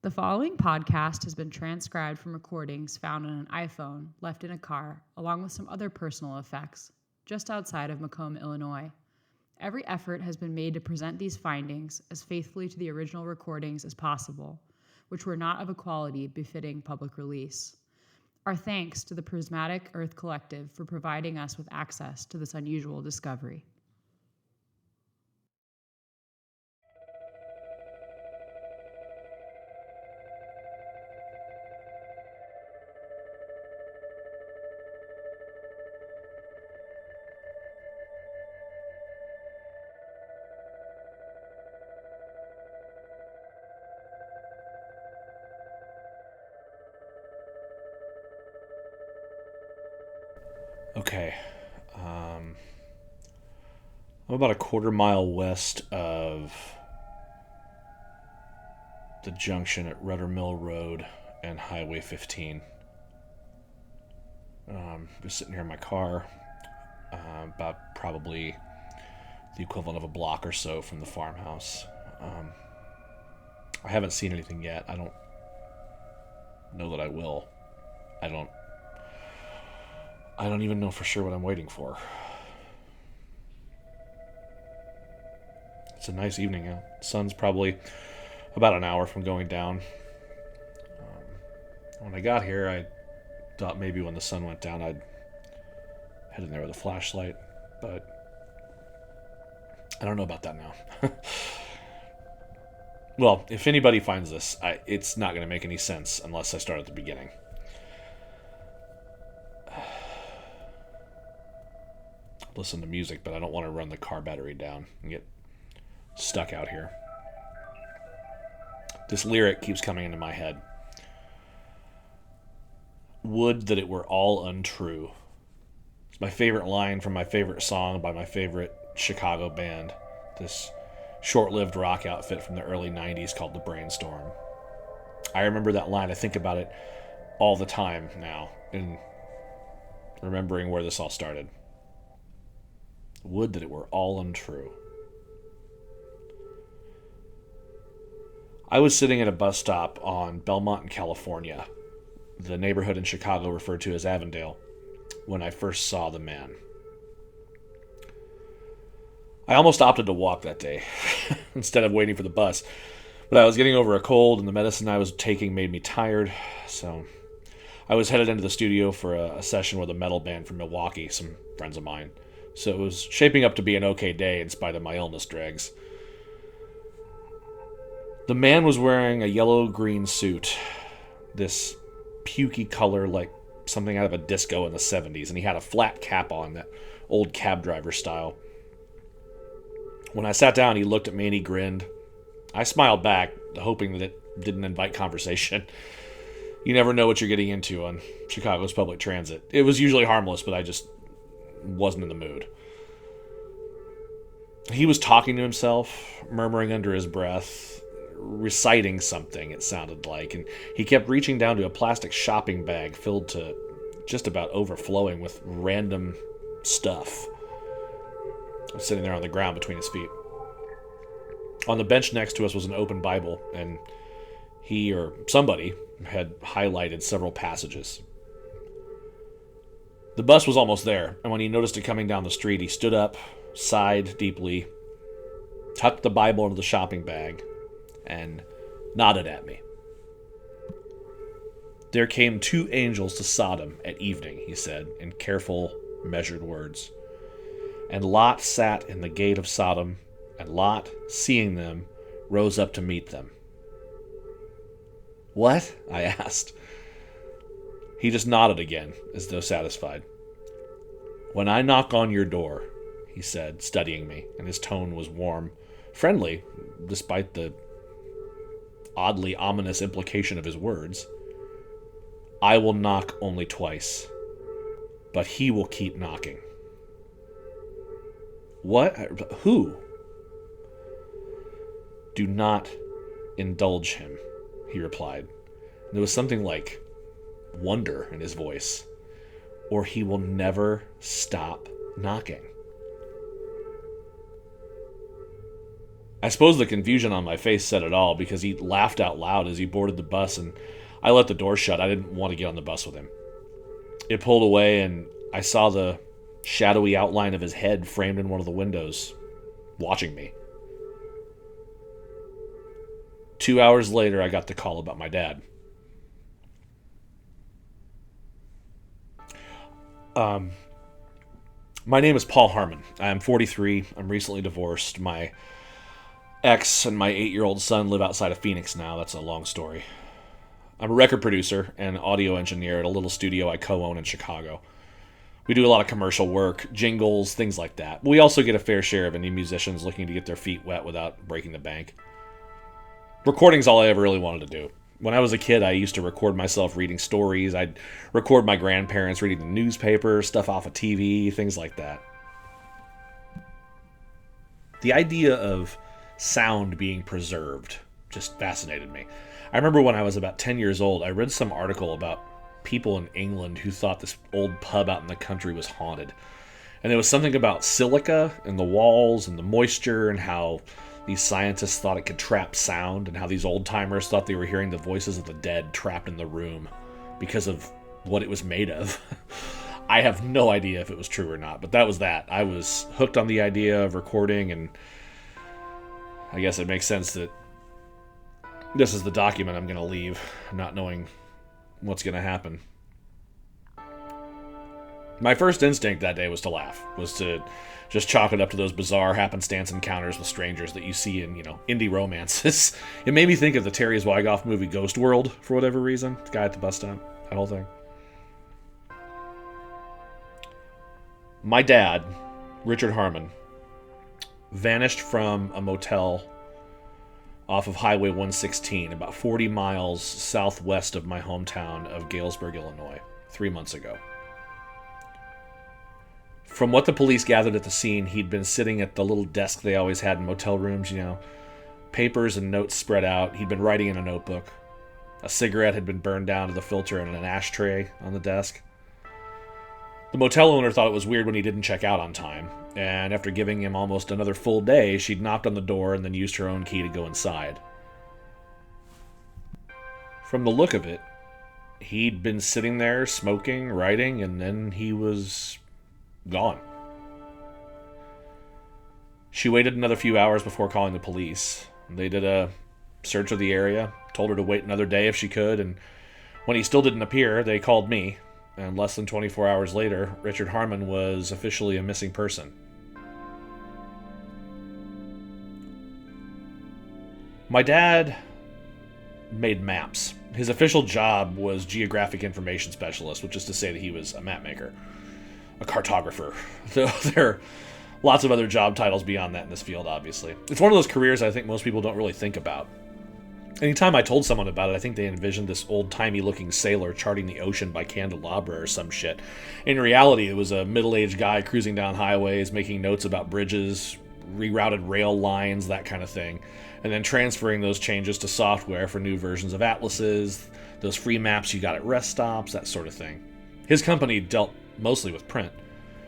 The following podcast has been transcribed from recordings found on an iPhone left in a car, along with some other personal effects, just outside of Macomb, Illinois. Every effort has been made to present these findings as faithfully to the original recordings as possible, which were not of a quality befitting public release. Our thanks to the Prismatic Earth Collective for providing us with access to this unusual discovery. Okay. I'm about a quarter-mile west of the junction at Rudder Mill Road and Highway 15. Just sitting here in my car, about probably the equivalent of a block or so from the farmhouse. I haven't seen anything yet. I don't know that I will. I don't even know for sure what I'm waiting for. It's a nice evening out. Sun's probably about an hour from going down. When I got here, I thought maybe when the sun went down I'd head in there with a flashlight, but I don't know about that now. Well, if anybody finds this, it's not going to make any sense unless I start at the beginning. Listen to music, but I don't want to run the car battery down and get stuck out here. This lyric keeps coming into my head. Would that it were all untrue. It's my favorite line from my favorite song by my favorite Chicago band, this short-lived rock outfit from the early 90s called The Brainstorm. I remember that line. I think about it all the time now, in remembering where this all started. Would that it were all untrue. I was sitting at a bus stop on Belmont in California, the neighborhood in Chicago referred to as Avondale, when I first saw the man. I almost opted to walk that day instead of waiting for the bus, but I was getting over a cold and the medicine I was taking made me tired, so I was headed into the studio for a session with a metal band from Milwaukee, some friends of mine. So it was shaping up to be an okay day in spite of my illness dregs. The man was wearing a yellow-green suit, this pukey color like something out of a disco in the 70s, and he had a flat cap on, that old cab driver style. When I sat down, he looked at me and he grinned. I smiled back, hoping that it didn't invite conversation. You never know what you're getting into on Chicago's public transit. It was usually harmless, but I just wasn't in the mood. He was talking to himself, murmuring under his breath, reciting something, it sounded like, and he kept reaching down to a plastic shopping bag filled to just about overflowing with random stuff. I was sitting there on the ground between his feet. On the bench next to us was an open Bible, and he or somebody had highlighted several passages. The bus was almost there, and when he noticed it coming down the street, he stood up, sighed deeply, tucked the Bible into the shopping bag, and nodded at me. There came 2 angels to Sodom at evening, he said, in careful, measured words. And Lot sat in the gate of Sodom, and Lot, seeing them, rose up to meet them. What? I asked. He just nodded again, as though satisfied. When I knock on your door, he said, studying me, and his tone was warm, friendly, despite the oddly ominous implication of his words. I will knock only twice, but he will keep knocking. What? Who? Do not indulge him, he replied. There was something like wonder in his voice, or he will never stop knocking. I suppose the confusion on my face said it all, because he laughed out loud as he boarded the bus, and I let the door shut. I didn't want to get on the bus with him. It pulled away, and I saw the shadowy outline of his head framed in one of the windows, watching me. 2 hours later, I got the call about my dad. My name is Paul Harmon. I'm 43. I'm recently divorced. My ex and my 8-year-old son live outside of Phoenix now. That's a long story. I'm a record producer and audio engineer at a little studio I co-own in Chicago. We do a lot of commercial work, jingles, things like that. We also get a fair share of indie musicians looking to get their feet wet without breaking the bank. Recording's all I ever really wanted to do. When I was a kid, I used to record myself reading stories. I'd record my grandparents reading the newspaper, stuff off of TV, things like that. The idea of sound being preserved just fascinated me. I remember when I was about 10 years old, I read some article about people in England who thought this old pub out in the country was haunted. And there was something about silica in the walls and the moisture, and how these scientists thought it could trap sound, and how these old-timers thought they were hearing the voices of the dead trapped in the room because of what it was made of. I have no idea if it was true or not, but that was that. I was hooked on the idea of recording, and I guess it makes sense that this is the document I'm going to leave, not knowing what's going to happen. My first instinct that day was to laugh, was to just chalk it up to those bizarre happenstance encounters with strangers that you see in, indie romances. It made me think of the Terry Zwigoff movie Ghost World, for whatever reason. The guy at the bus stop, that whole thing. My dad, Richard Harmon, vanished from a motel off of Highway 116, about 40 miles southwest of my hometown of Galesburg, Illinois, 3 months ago. From what the police gathered at the scene, he'd been sitting at the little desk they always had in motel rooms, papers and notes spread out. He'd been writing in a notebook. A cigarette had been burned down to the filter in an ashtray on the desk. The motel owner thought it was weird when he didn't check out on time, and after giving him almost another full day, she'd knocked on the door and then used her own key to go inside. From the look of it, he'd been sitting there smoking, writing, and then he was gone. She waited another few hours before calling the police. They did a search of the area, told her to wait another day if she could, and when he still didn't appear, they called me. And less than 24 hours later, Richard Harmon was officially a missing person. My dad made maps. His official job was Geographic Information Specialist, which is to say that he was a map maker, a cartographer. There are lots of other job titles beyond that in this field, obviously. It's one of those careers I think most people don't really think about. Anytime I told someone about it, I think they envisioned this old-timey looking sailor charting the ocean by candelabra or some shit. In reality, it was a middle-aged guy cruising down highways, making notes about bridges, rerouted rail lines, that kind of thing, and then transferring those changes to software for new versions of atlases, those free maps you got at rest stops, that sort of thing. His company dealt mostly with print.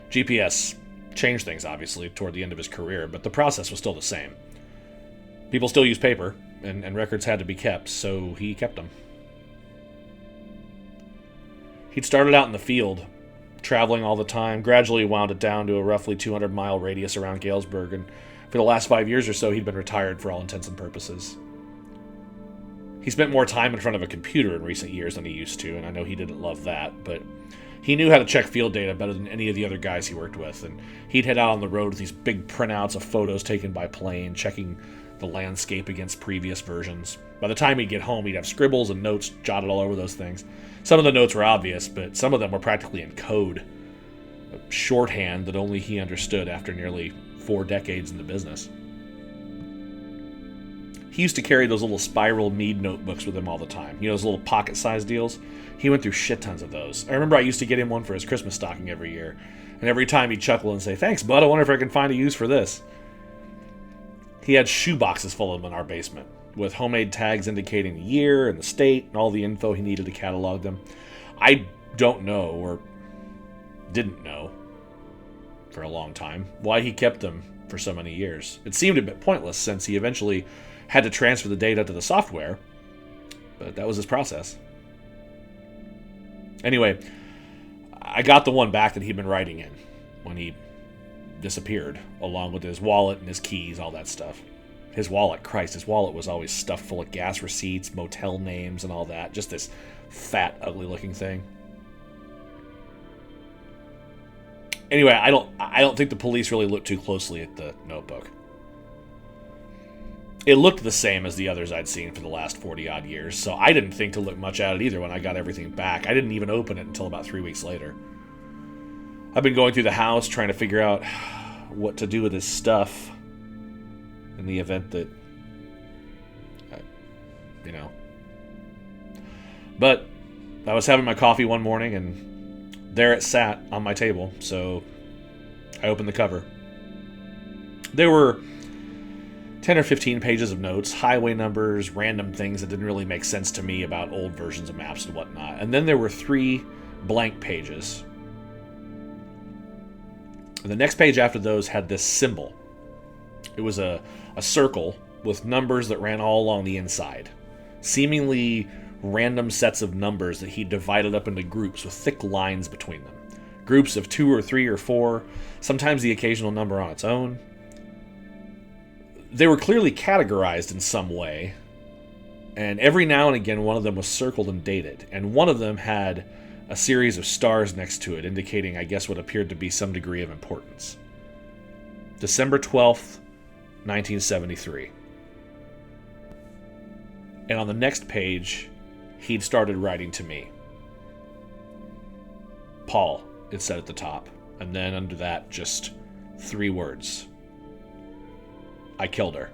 GPS changed things, obviously, toward the end of his career, but the process was still the same. People still use paper, and records had to be kept, so he kept them. He'd started out in the field, traveling all the time, gradually wound it down to a roughly 200-mile radius around Galesburg, and for the last 5 years or so, he'd been retired for all intents and purposes. He spent more time in front of a computer in recent years than he used to, and I know he didn't love that, but he knew how to check field data better than any of the other guys he worked with, and he'd head out on the road with these big printouts of photos taken by plane, checking the landscape against previous versions. By the time he'd get home, he'd have scribbles and notes jotted all over those things. Some of the notes were obvious, but some of them were practically in code, a shorthand that only he understood after nearly 4 decades in the business. He used to carry those little spiral Mead notebooks with him all the time. Those little pocket-sized deals? He went through shit tons of those. I remember I used to get him one for his Christmas stocking every year, and every time he'd chuckle and say, "Thanks, bud, I wonder if I can find a use for this." He had shoe boxes full of them in our basement, with homemade tags indicating the year and the state and all the info he needed to catalog them. I don't know, or didn't know, for a long time, why he kept them for so many years. It seemed a bit pointless since he eventually had to transfer the data to the software, but that was his process. Anyway, I got the one back that he'd been writing in when he disappeared, along with his wallet and his keys, all that stuff. His wallet, Christ, his wallet was always stuffed full of gas receipts, motel names, and all that. Just this fat, ugly-looking thing. Anyway, I don't think the police really looked too closely at the notebook. It looked the same as the others I'd seen for the last 40-odd years, so I didn't think to look much at it either when I got everything back. I didn't even open it until about 3 weeks later. I've been going through the house trying to figure out what to do with his stuff in the event that, But I was having my coffee one morning, and there it sat on my table, so I opened the cover. There were 10 or 15 pages of notes, highway numbers, random things that didn't really make sense to me about old versions of maps and whatnot. And then there were 3 blank pages. And the next page after those had this symbol. It was a circle with numbers that ran all along the inside. Seemingly random sets of numbers that he divided up into groups with thick lines between them. Groups of 2 or 3 or 4, sometimes the occasional number on its own. They were clearly categorized in some way, and every now and again one of them was circled and dated, and one of them had a series of stars next to it, indicating, I guess, what appeared to be some degree of importance. December 12th, 1973. And on the next page, he'd started writing to me. Paul, it said at the top, and then under that, just 3 words. I killed her.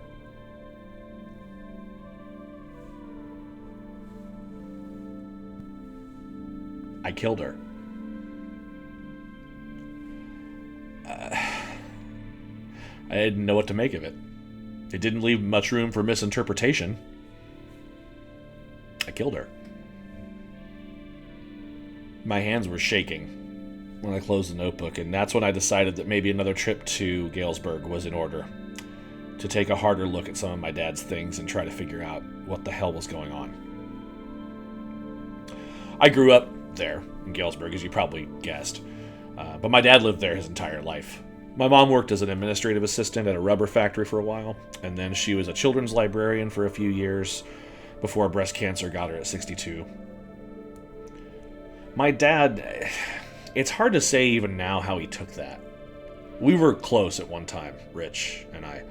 I killed her. I didn't know what to make of it. It didn't leave much room for misinterpretation. I killed her. My hands were shaking when I closed the notebook, and that's when I decided that maybe another trip to Galesburg was in order. To take a harder look at some of my dad's things and try to figure out what the hell was going on. I grew up there in Galesburg, as you probably guessed, but my dad lived there his entire life. My mom worked as an administrative assistant at a rubber factory for a while, and then she was a children's librarian for a few years before breast cancer got her at 62. My dad, it's hard to say even now how he took that. We were close at one time, Rich and I.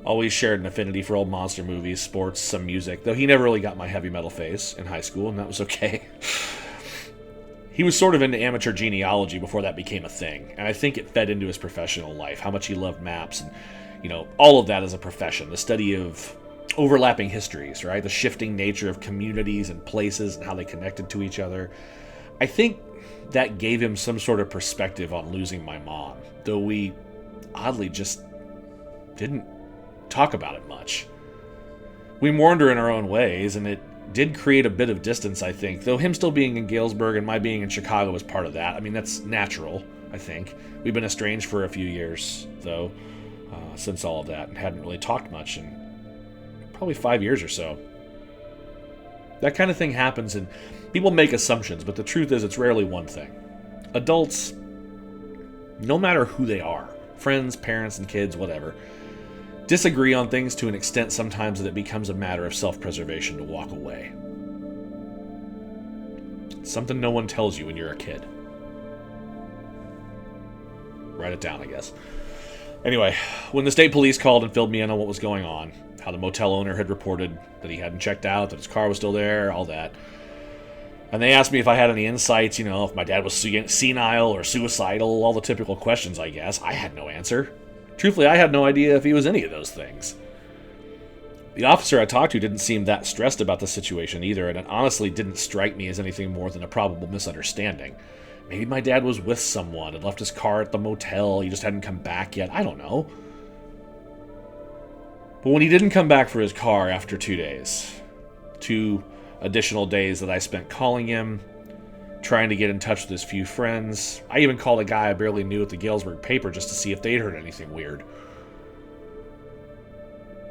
Always shared an affinity for old monster movies, sports, some music, though he never really got my heavy metal face in high school, and that was okay. He was sort of into amateur genealogy before that became a thing, and I think it fed into his professional life, how much he loved maps, and, all of that as a profession, the study of overlapping histories, right? The shifting nature of communities and places and how they connected to each other. I think that gave him some sort of perspective on losing my mom, though we oddly just didn't talk about it much. We mourned her in our own ways, and it did create a bit of distance, I think, though him still being in Galesburg and my being in Chicago was part of that. I mean, that's natural, I think. We've been estranged for a few years, though, since all of that, and hadn't really talked much in probably 5 years or so. That kind of thing happens, and people make assumptions, but the truth is it's rarely one thing. Adults, no matter who they are, friends, parents, and kids, whatever, disagree on things to an extent sometimes that it becomes a matter of self-preservation to walk away. It's something no one tells you when you're a kid. Write it down, I guess. Anyway, when the state police called and filled me in on what was going on, how the motel owner had reported that he hadn't checked out, that his car was still there, all that. And they asked me if I had any insights, if my dad was senile or suicidal, all the typical questions, I guess. I had no answer. Truthfully, I had no idea if he was any of those things. The officer I talked to didn't seem that stressed about the situation either, and it honestly didn't strike me as anything more than a probable misunderstanding. Maybe my dad was with someone, had left his car at the motel, he just hadn't come back yet, I don't know. But when he didn't come back for his car after 2 days, 2 additional days that I spent calling him, trying to get in touch with his few friends. I even called a guy I barely knew at the Galesburg paper just to see if they'd heard anything weird.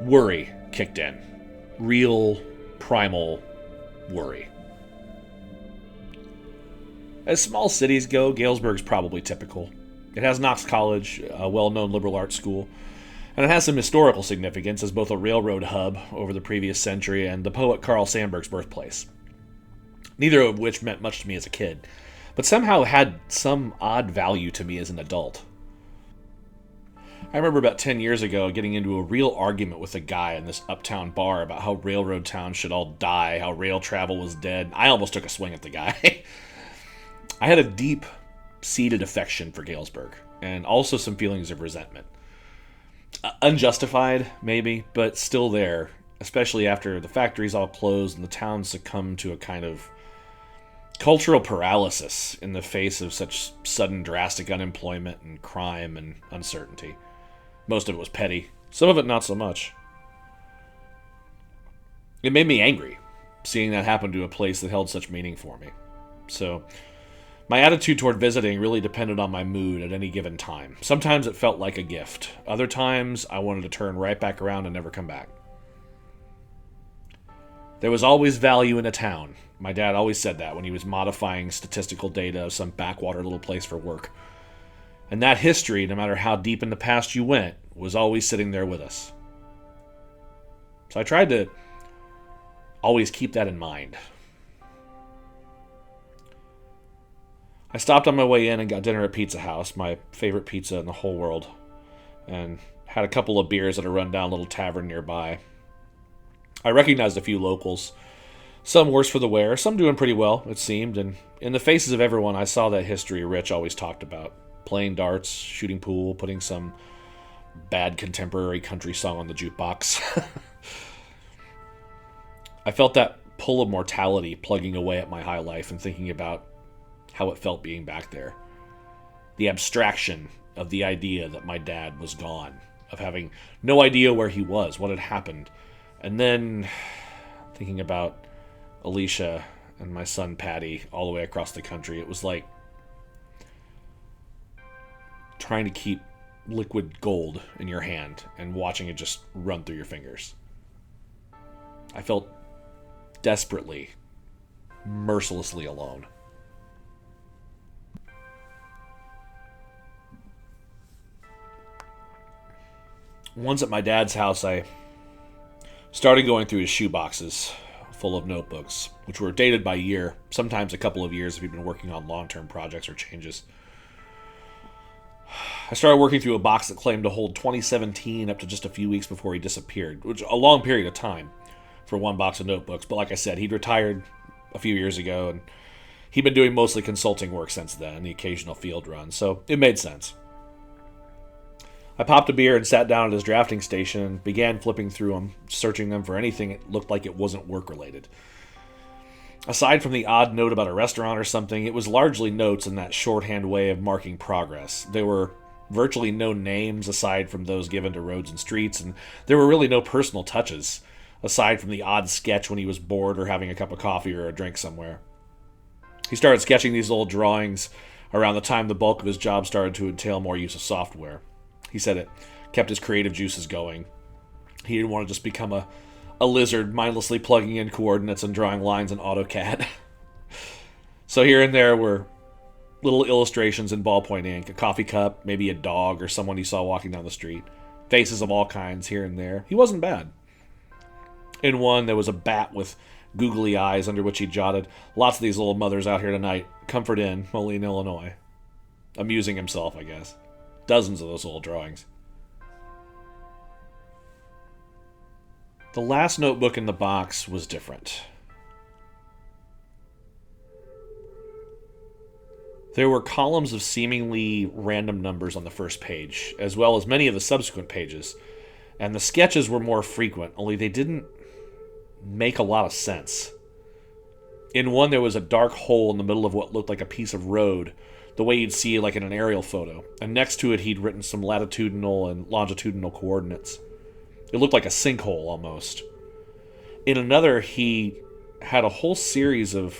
worry kicked in. Real, primal worry. As small cities go, Galesburg's probably typical. It has Knox College, a well-known liberal arts school, and it has some historical significance as both a railroad hub over the previous century and the poet Carl Sandburg's birthplace. Neither of which meant much to me as a kid, but somehow had some odd value to me as an adult. I remember about 10 years ago getting into a real argument with a guy in this uptown bar about how railroad towns should all die, how rail travel was dead. I almost took a swing at the guy. I had a deep-seated affection for Galesburg, and also some feelings of resentment. Unjustified, maybe, but still there, especially after the factories all closed and the town succumbed to a kind of cultural paralysis in the face of such sudden drastic unemployment and crime and uncertainty. Most of it was petty, some of it not so much. It made me angry, seeing that happen to a place that held such meaning for me. So, my attitude toward visiting really depended on my mood at any given time. Sometimes it felt like a gift. Other times, I wanted to turn right back around and never come back. There was always value in a town. My dad always said that when he was modifying statistical data of some backwater little place for work. And that history, no matter how deep in the past you went, was always sitting there with us. So I tried to always keep that in mind. I stopped on my way in and got dinner at Pizza House, my favorite pizza in the whole world, and had a couple of beers at a rundown little tavern nearby. I recognized a few locals, some worse for the wear, some doing pretty well, it seemed, and in the faces of everyone I saw that history Rich always talked about. Playing darts, shooting pool, putting some bad contemporary country song on the jukebox. I felt that pull of mortality plugging away at my high life and thinking about how it felt being back there. The abstraction of the idea that my dad was gone, of having no idea where he was, what had happened, and then thinking about Alicia and my son Patty all the way across the country. It was like trying to keep liquid gold in your hand and watching it just run through your fingers. I felt desperately, mercilessly alone. Once at my dad's house, I started going through his shoeboxes full of notebooks, which were dated by year, sometimes a couple of years if he'd been working on long-term projects or changes. I started working through a box that claimed to hold 2017 up to just a few weeks before he disappeared, which is a long period of time for one box of notebooks. But like I said, he'd retired a few years ago, and he'd been doing mostly consulting work since then, the occasional field run, so it made sense. I popped a beer and sat down at his drafting station and began flipping through them, searching them for anything that looked like it wasn't work-related. Aside from the odd note about a restaurant or something, it was largely notes in that shorthand way of marking progress. There were virtually no names aside from those given to roads and streets, and there were really no personal touches, aside from the odd sketch when he was bored or having a cup of coffee or a drink somewhere. He started sketching these old drawings around the time the bulk of his job started to entail more use of software. He said it kept his creative juices going. He didn't want to just become a lizard mindlessly plugging in coordinates and drawing lines in AutoCAD. So here and there were little illustrations in ballpoint ink, a coffee cup, maybe a dog or someone he saw walking down the street. Faces of all kinds here and there. He wasn't bad. In one, there was a bat with googly eyes under which he jotted, "Lots of these little mothers out here tonight. Comfort Inn, Moline, Illinois." Amusing himself, I guess. Dozens of those little drawings. The last notebook in the box was different. There were columns of seemingly random numbers on the first page, as well as many of the subsequent pages, and the sketches were more frequent, only they didn't make a lot of sense. In one, there was a dark hole in the middle of what looked like a piece of road, the way you'd see like in an aerial photo, and next to it he'd written some latitudinal and longitudinal coordinates. It looked like a sinkhole almost. In another, he had a whole series of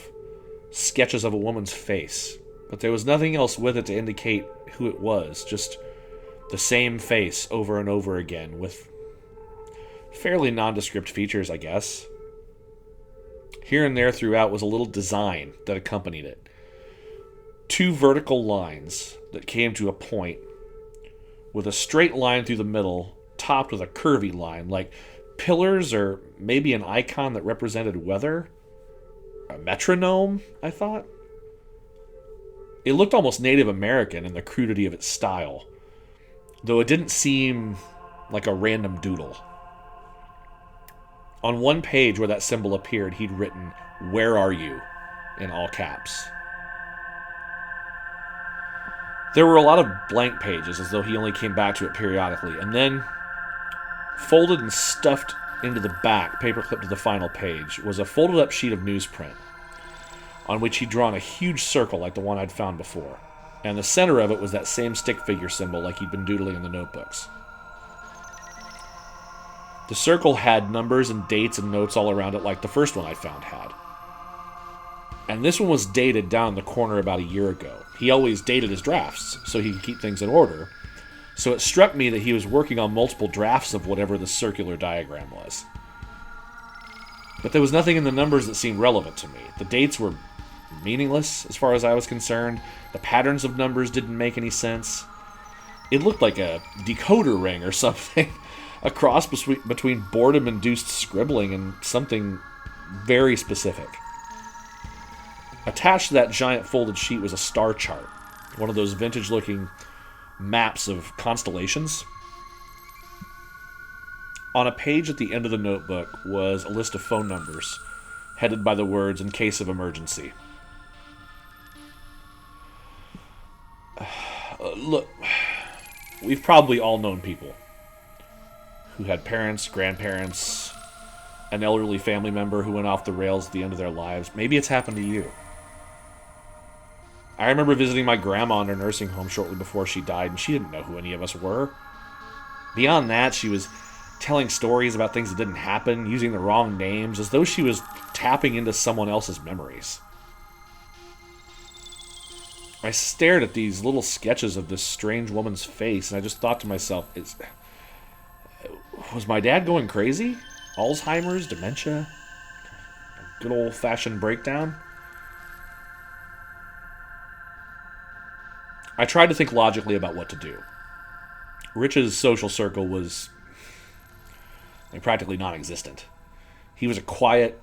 sketches of a woman's face, but there was nothing else with it to indicate who it was, just the same face over and over again, with fairly nondescript features, I guess. Here and there throughout was a little design that accompanied it. 2 vertical lines that came to a point with a straight line through the middle, topped with a curvy line, like pillars or maybe an icon that represented weather. A metronome, I thought. It looked almost Native American in the crudity of its style, though it didn't seem like a random doodle. On one page where that symbol appeared, he'd written, "Where are you?" in all caps. There were a lot of blank pages, as though he only came back to it periodically, and then, folded and stuffed into the back, paperclip to the final page, was a folded up sheet of newsprint, on which he'd drawn a huge circle like the one I'd found before, and the center of it was that same stick figure symbol like he'd been doodling in the notebooks. The circle had numbers and dates and notes all around it like the first one I found had. And this one was dated down in the corner about a year ago. He always dated his drafts so he could keep things in order, so it struck me that he was working on multiple drafts of whatever the circular diagram was. But there was nothing in the numbers that seemed relevant to me. The dates were meaningless as far as I was concerned. The patterns of numbers didn't make any sense. It looked like a decoder ring or something. A cross between boredom-induced scribbling and something very specific. Attached to that giant folded sheet was a star chart, one of those vintage-looking maps of constellations. On a page at the end of the notebook was a list of phone numbers, headed by the words, "in case of emergency." Look, we've probably all known people who had parents, grandparents, an elderly family member who went off the rails at the end of their lives. Maybe it's happened to you. I remember visiting my grandma in her nursing home shortly before she died, and she didn't know who any of us were. Beyond that, she was telling stories about things that didn't happen, using the wrong names, as though she was tapping into someone else's memories. I stared at these little sketches of this strange woman's face, and I just thought to myself, was my dad going crazy? Alzheimer's? Dementia? A good old-fashioned breakdown? I tried to think logically about what to do. Rich's social circle was practically non-existent. He was a quiet,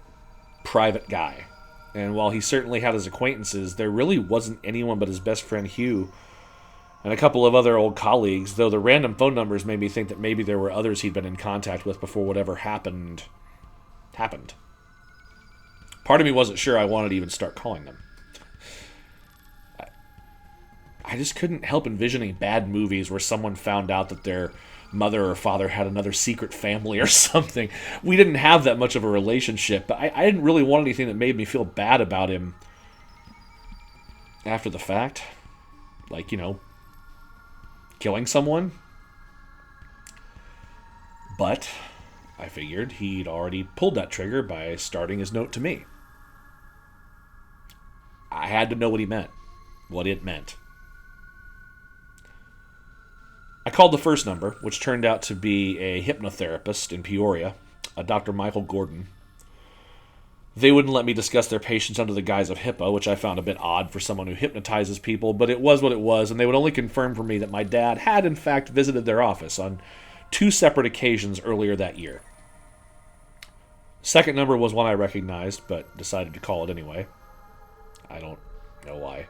private guy. And while he certainly had his acquaintances, there really wasn't anyone but his best friend Hugh and a couple of other old colleagues, though the random phone numbers made me think that maybe there were others he'd been in contact with before whatever happened. Part of me wasn't sure I wanted to even start calling them. I just couldn't help envisioning bad movies where someone found out that their mother or father had another secret family or something. We didn't have that much of a relationship, but I didn't really want anything that made me feel bad about him after the fact. Like, killing someone. But I figured he'd already pulled that trigger by starting his note to me. I had to know what he meant, what it meant. I called the first number, which turned out to be a hypnotherapist in Peoria, a Dr. Michael Gordon. They wouldn't let me discuss their patients under the guise of HIPAA, which I found a bit odd for someone who hypnotizes people, but it was what it was, and they would only confirm for me that my dad had, in fact, visited their office on 2 separate occasions earlier that year. Second number was one I recognized, but decided to call it anyway. I don't know why.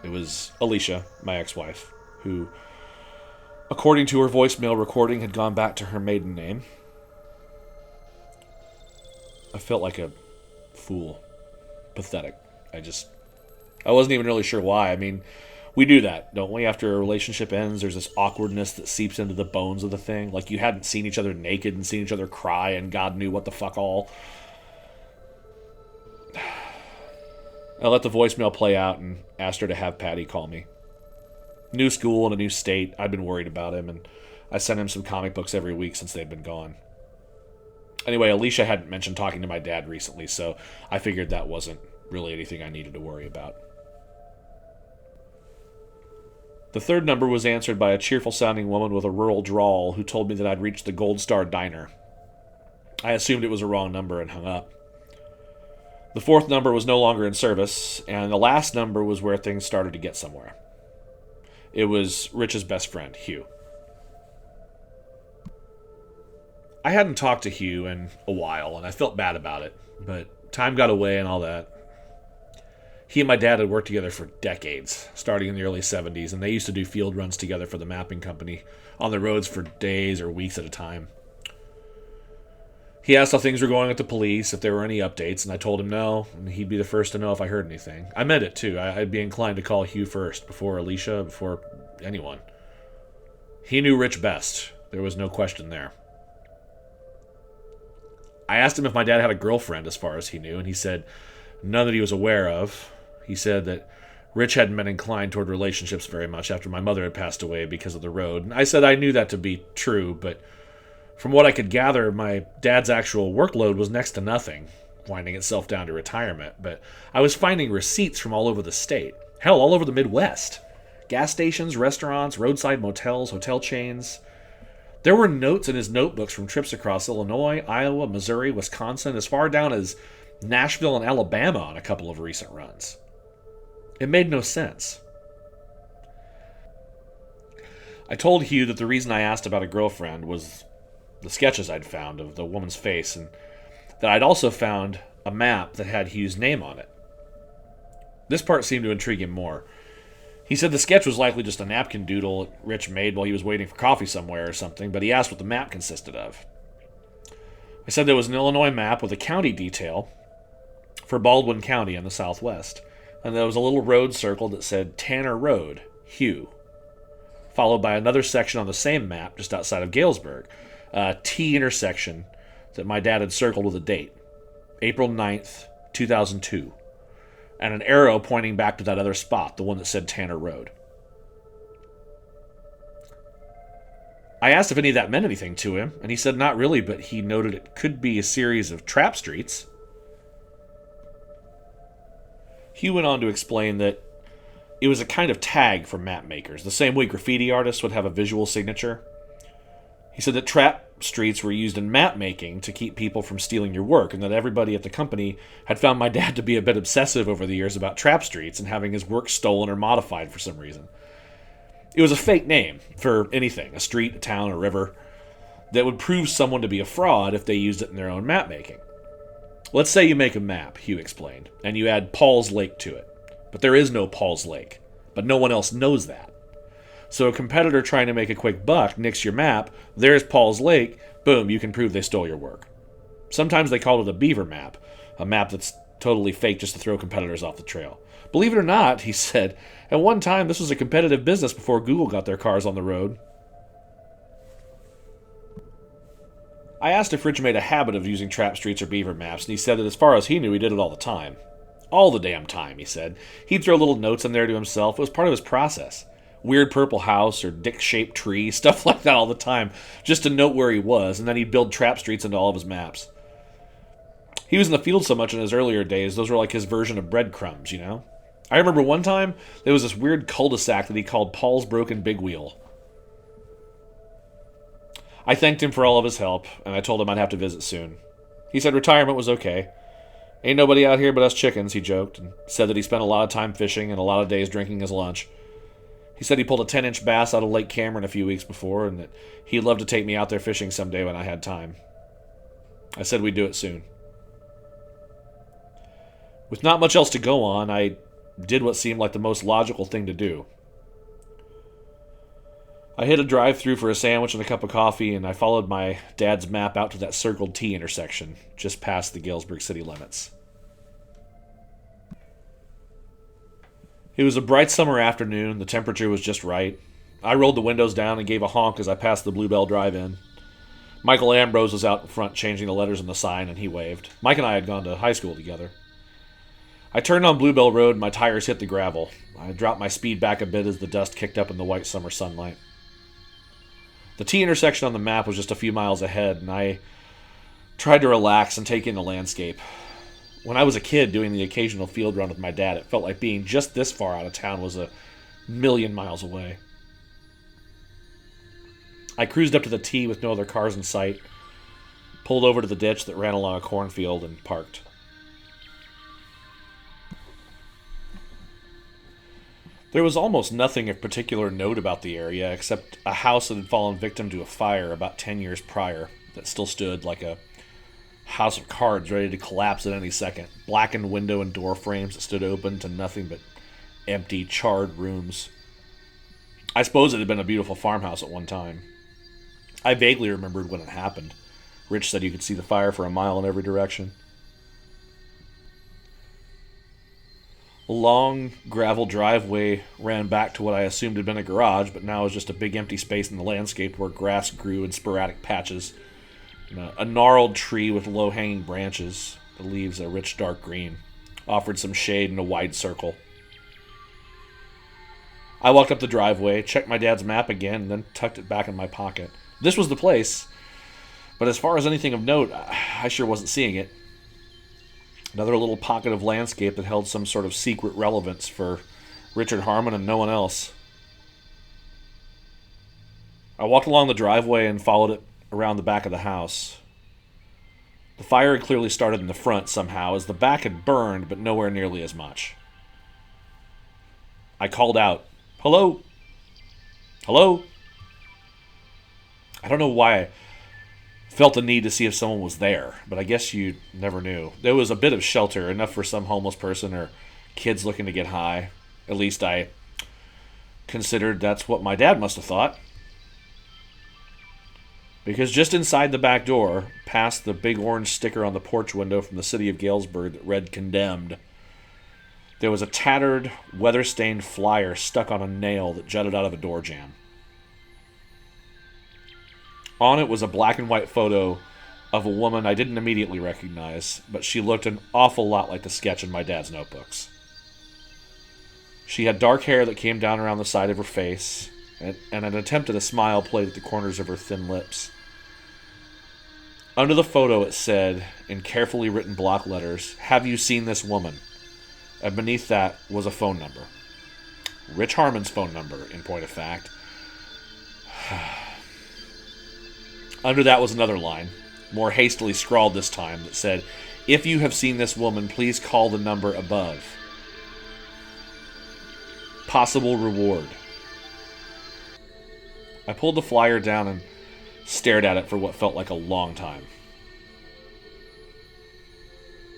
It was Alicia, my ex-wife, who, according to her voicemail recording, had gone back to her maiden name. I felt like a fool. Pathetic. I wasn't even really sure why. I mean, we do that, don't we? After a relationship ends, there's this awkwardness that seeps into the bones of the thing. Like you hadn't seen each other naked and seen each other cry and God knew what the fuck all. I let the voicemail play out and asked her to have Patty call me. New school in a new state. I'd been worried about him, and I sent him some comic books every week since they'd been gone. Anyway, Alicia hadn't mentioned talking to my dad recently, so I figured that wasn't really anything I needed to worry about. The third number was answered by a cheerful-sounding woman with a rural drawl who told me that I'd reached the Gold Star Diner. I assumed it was a wrong number and hung up. The fourth number was no longer in service, and the last number was where things started to get somewhere. It was Rich's best friend, Hugh. I hadn't talked to Hugh in a while, and I felt bad about it, but time got away and all that. He and my dad had worked together for decades, starting in the early 70s, and they used to do field runs together for the mapping company on the roads for days or weeks at a time. He asked how things were going at the police, if there were any updates, and I told him no, and he'd be the first to know if I heard anything. I meant it, too. I'd be inclined to call Hugh first, before Alicia, before anyone. He knew Rich best. There was no question there. I asked him if my dad had a girlfriend, as far as he knew, and he said none that he was aware of. He said that Rich hadn't been inclined toward relationships very much after my mother had passed away because of the road. And I said I knew that to be true, but from what I could gather, my dad's actual workload was next to nothing, winding itself down to retirement. But I was finding receipts from all over the state. Hell, all over the Midwest. Gas stations, restaurants, roadside motels, hotel chains. There were notes in his notebooks from trips across Illinois, Iowa, Missouri, Wisconsin, as far down as Nashville and Alabama on a couple of recent runs. It made no sense. I told Hugh that the reason I asked about a girlfriend was the sketches I'd found of the woman's face, and that I'd also found a map that had Hugh's name on it. This part seemed to intrigue him more. He said the sketch was likely just a napkin doodle Rich made while he was waiting for coffee somewhere or something, but he asked what the map consisted of. I said there was an Illinois map with a county detail for Baldwin County in the southwest, and there was a little road circled that said Tanner Road, Hugh, followed by another section on the same map just outside of Galesburg, a T intersection that my dad had circled with a date, April 9th, 2002, and an arrow pointing back to that other spot, the one that said Tanner Road. I asked if any of that meant anything to him, and he said not really, but he noted it could be a series of trap streets. Hugh went on to explain that it was a kind of tag for map makers, the same way graffiti artists would have a visual signature. He said that trap streets were used in map making to keep people from stealing your work, and that everybody at the company had found my dad to be a bit obsessive over the years about trap streets and having his work stolen or modified for some reason. It was a fake name for anything, a street, a town, a river, that would prove someone to be a fraud if they used it in their own map making. Let's say you make a map, Hugh explained, and you add Paul's Lake to it. But there is no Paul's Lake. But no one else knows that. So a competitor trying to make a quick buck nicks your map, there's Paul's Lake, boom, you can prove they stole your work. Sometimes they call it a beaver map, a map that's totally fake just to throw competitors off the trail. Believe it or not, he said, at one time this was a competitive business before Google got their cars on the road. I asked if Rich made a habit of using trap streets or beaver maps, and he said that as far as he knew, he did it all the time. All the damn time, he said. He'd throw little notes in there to himself. It was part of his process. Weird purple house or dick-shaped tree, stuff like that all the time, just to note where he was, and then he'd build trap streets into all of his maps. He was in the field so much in his earlier days, those were like his version of breadcrumbs, you know? I remember one time, there was this weird cul-de-sac that he called Paul's Broken Big Wheel. I thanked him for all of his help, and I told him I'd have to visit soon. He said retirement was okay. Ain't nobody out here but us chickens, he joked, and said that he spent a lot of time fishing and a lot of days drinking his lunch. He said he pulled a 10-inch bass out of Lake Cameron a few weeks before, and that he'd love to take me out there fishing someday when I had time. I said we'd do it soon. With not much else to go on, I did what seemed like the most logical thing to do. I hit a drive-thru for a sandwich and a cup of coffee, and I followed my dad's map out to that circled T intersection, just past the Galesburg city limits. It was a bright summer afternoon, the temperature was just right. I rolled the windows down and gave a honk as I passed the Bluebell Drive-In. Michael Ambrose was out in front changing the letters on the sign, and he waved. Mike and I had gone to high school together. I turned on Bluebell Road and my tires hit the gravel. I dropped my speed back a bit as the dust kicked up in the white summer sunlight. The T intersection on the map was just a few miles ahead, and I tried to relax and take in the landscape. When I was a kid doing the occasional field run with my dad, it felt like being just this far out of town was a million miles away. I cruised up to the T with no other cars in sight. pulled over to the ditch that ran along a cornfield, and parked. There was almost nothing of particular note about the area, except a house that had fallen victim to a fire about 10 years prior that still stood like a house of cards ready to collapse at any second. Blackened window and door frames that stood open to nothing but empty, charred rooms. I suppose it had been a beautiful farmhouse at one time. I vaguely remembered when it happened. Rich said you could see the fire for a mile in every direction. A long gravel driveway ran back to what I assumed had been a garage, but now was just a big empty space in the landscape where grass grew in sporadic patches. And a gnarled tree with low-hanging branches, the leaves a rich dark green, offered some shade in a wide circle. I walked up the driveway, checked my dad's map again, and then tucked it back in my pocket. This was the place, but as far as anything of note, I sure wasn't seeing it. Another little pocket of landscape that held some sort of secret relevance for Richard Harmon and no one else. I walked along the driveway and followed it around the back of the house. The fire had clearly started in the front somehow, as the back had burned, but nowhere nearly as much. I called out, "Hello? Hello?" I don't know why I felt the need to see if someone was there, but I guess you never knew. There was a bit of shelter, enough for some homeless person or kids looking to get high. At least I considered that's what my dad must have thought. Because just inside the back door, past the big orange sticker on the porch window from the city of Galesburg that read "Condemned," there was a tattered, weather-stained flyer stuck on a nail that jutted out of a door jamb. On it was a black and white photo of a woman I didn't immediately recognize, but she looked an awful lot like the sketch in my dad's notebooks. She had dark hair that came down around the side of her face, and an attempt at a smile played at the corners of her thin lips. Under the photo it said, in carefully written block letters, "Have you seen this woman?" And beneath that was a phone number. Rich Harmon's phone number, in point of fact. Under that was another line, more hastily scrawled this time, that said, "If you have seen this woman, please call the number above. Possible reward." I pulled the flyer down and stared at it for what felt like a long time.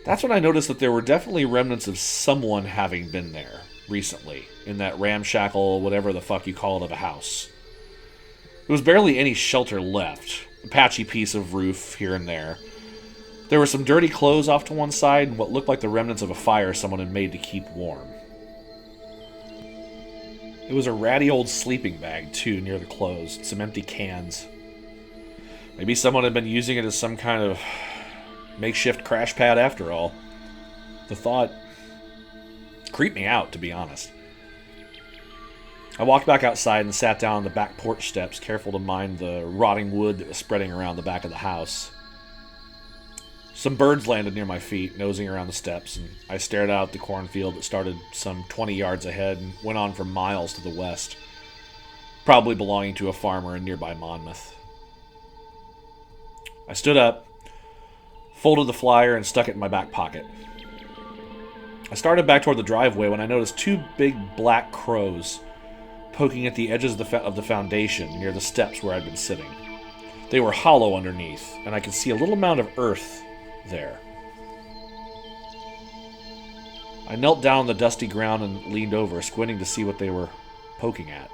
That's when I noticed that there were definitely remnants of someone having been there recently, in that ramshackle, whatever the fuck you call it, of a house. There was barely any shelter left, a patchy piece of roof here and there. There were some dirty clothes off to one side and what looked like the remnants of a fire someone had made to keep warm. It was a ratty old sleeping bag, too, near the clothes, and some empty cans. Maybe someone had been using it as some kind of makeshift crash pad after all. The thought creeped me out, to be honest. I walked back outside and sat down on the back porch steps, careful to mind the rotting wood that was spreading around the back of the house. Some birds landed near my feet, nosing around the steps, and I stared out at the cornfield that started some 20 yards ahead and went on for miles to the west, probably belonging to a farmer in nearby Monmouth. I stood up, folded the flyer, and stuck it in my back pocket. I started back toward the driveway when I noticed two big black crows poking at the edges of the foundation near the steps where I'd been sitting. They were hollow underneath, and I could see a little mound of earth there. I knelt down on the dusty ground and leaned over, squinting to see what they were poking at.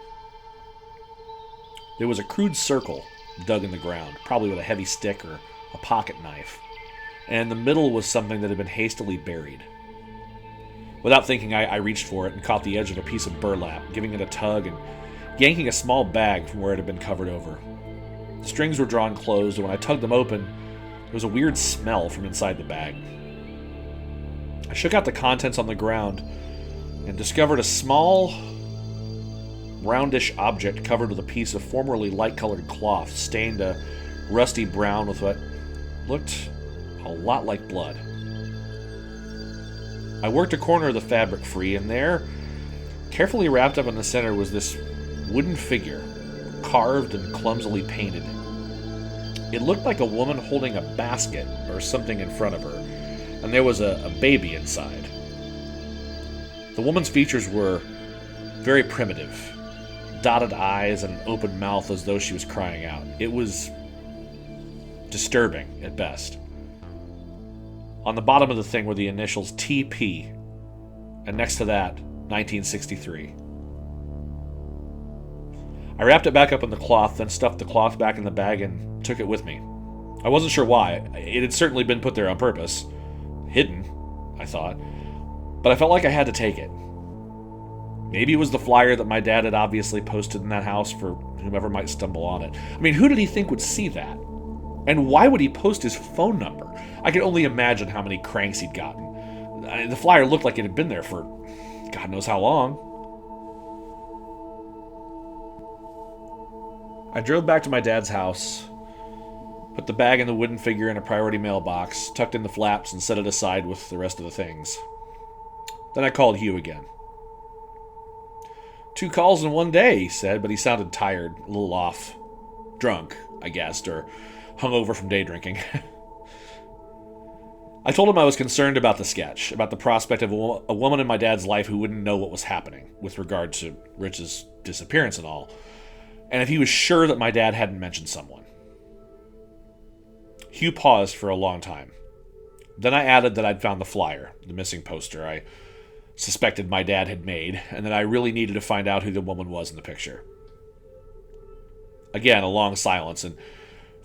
There was a crude circle dug in the ground, probably with a heavy stick or a pocket knife, and in the middle was something that had been hastily buried. Without thinking, I reached for it and caught the edge of a piece of burlap, giving it a tug and yanking a small bag from where it had been covered over. The strings were drawn closed, and when I tugged them open, there was a weird smell from inside the bag. I shook out the contents on the ground and discovered a small, roundish object covered with a piece of formerly light-colored cloth, stained a rusty brown with what looked a lot like blood. I worked a corner of the fabric free, and there, carefully wrapped up in the center, was this wooden figure, carved and clumsily painted. It looked like a woman holding a basket or something in front of her, and there was a baby inside. The woman's features were very primitive, dotted eyes and an open mouth as though she was crying out. It was disturbing at best. On the bottom of the thing were the initials TP, and next to that, 1963. I wrapped it back up in the cloth, then stuffed the cloth back in the bag and took it with me. I wasn't sure why. It had certainly been put there on purpose. Hidden, I thought. But I felt like I had to take it. Maybe it was the flyer that my dad had obviously posted in that house for whomever might stumble on it. I mean, who did he think would see that? And why would he post his phone number? I could only imagine how many cranks he'd gotten. The flyer looked like it had been there for God knows how long. I drove back to my dad's house, put the bag and the wooden figure in a priority mailbox, tucked in the flaps, and set it aside with the rest of the things. Then I called Hugh again. 2 calls in one day, he said, but he sounded tired, a little off. Drunk, I guessed, or hungover from day drinking. I told him I was concerned about the sketch, about the prospect of a woman in my dad's life who wouldn't know what was happening with regard to Rich's disappearance and all, and if he was sure that my dad hadn't mentioned someone. Hugh paused for a long time. Then I added that I'd found the flyer, the missing poster I suspected my dad had made, and that I really needed to find out who the woman was in the picture. Again, a long silence, and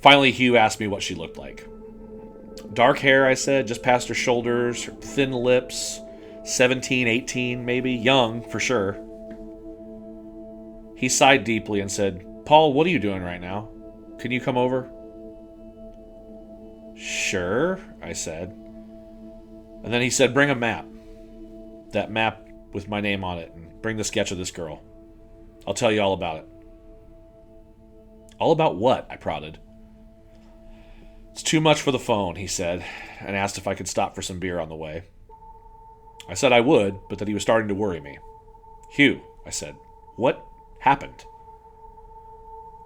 finally Hugh asked me what she looked like. Dark hair, I said, just past her shoulders, her thin lips, 17, 18 maybe, young for sure. He sighed deeply and said, "Paul, what are you doing right now? Can you come over?" "Sure," I said. And then he said, "Bring a map. That map with my name on it, and bring the sketch of this girl. I'll tell you all about it." "All about what?" I prodded. "It's too much for the phone," he said, and asked if I could stop for some beer on the way. I said I would, but that he was starting to worry me. "Hugh," I said, "what happened?"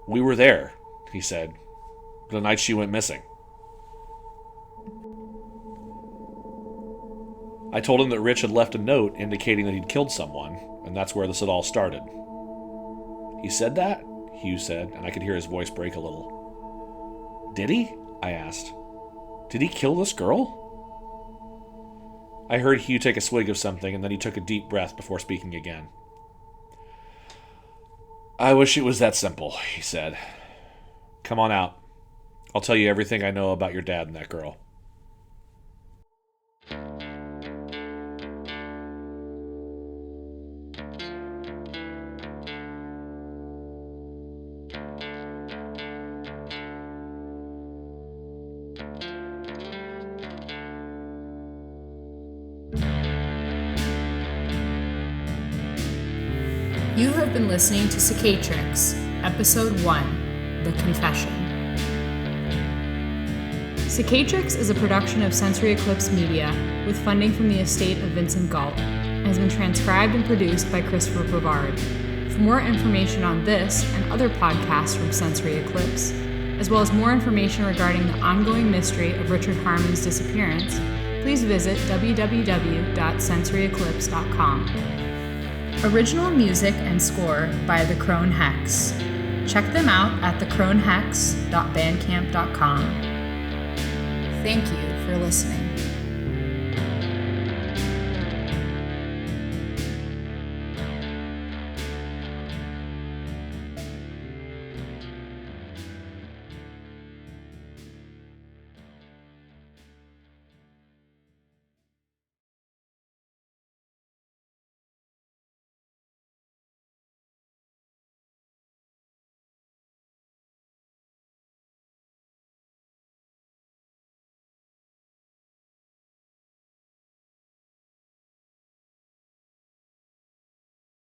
"We were there," he said, "the night she went missing." I told him that Rich had left a note indicating that he'd killed someone, and that's where this had all started. "He said that?" Hugh said, and I could hear his voice break a little. "Did he?" I asked. "Did he kill this girl?" I heard Hugh take a swig of something, and then he took a deep breath before speaking again. "I wish it was that simple," he said. "Come on out. I'll tell you everything I know about your dad and that girl." You have been listening to Cicatrix, Episode 1, The Confession. Cicatrix is a production of Sensory Eclipse Media with funding from the estate of Vincent Galt and has been transcribed and produced by Christopher Bevard. For more information on this and other podcasts from Sensory Eclipse, as well as more information regarding the ongoing mystery of Richard Harmon's disappearance, please visit www.sensoryeclipse.com. Original music and score by the Crone Hex. Check them out at thecronehex.bandcamp.com. Thank you for listening.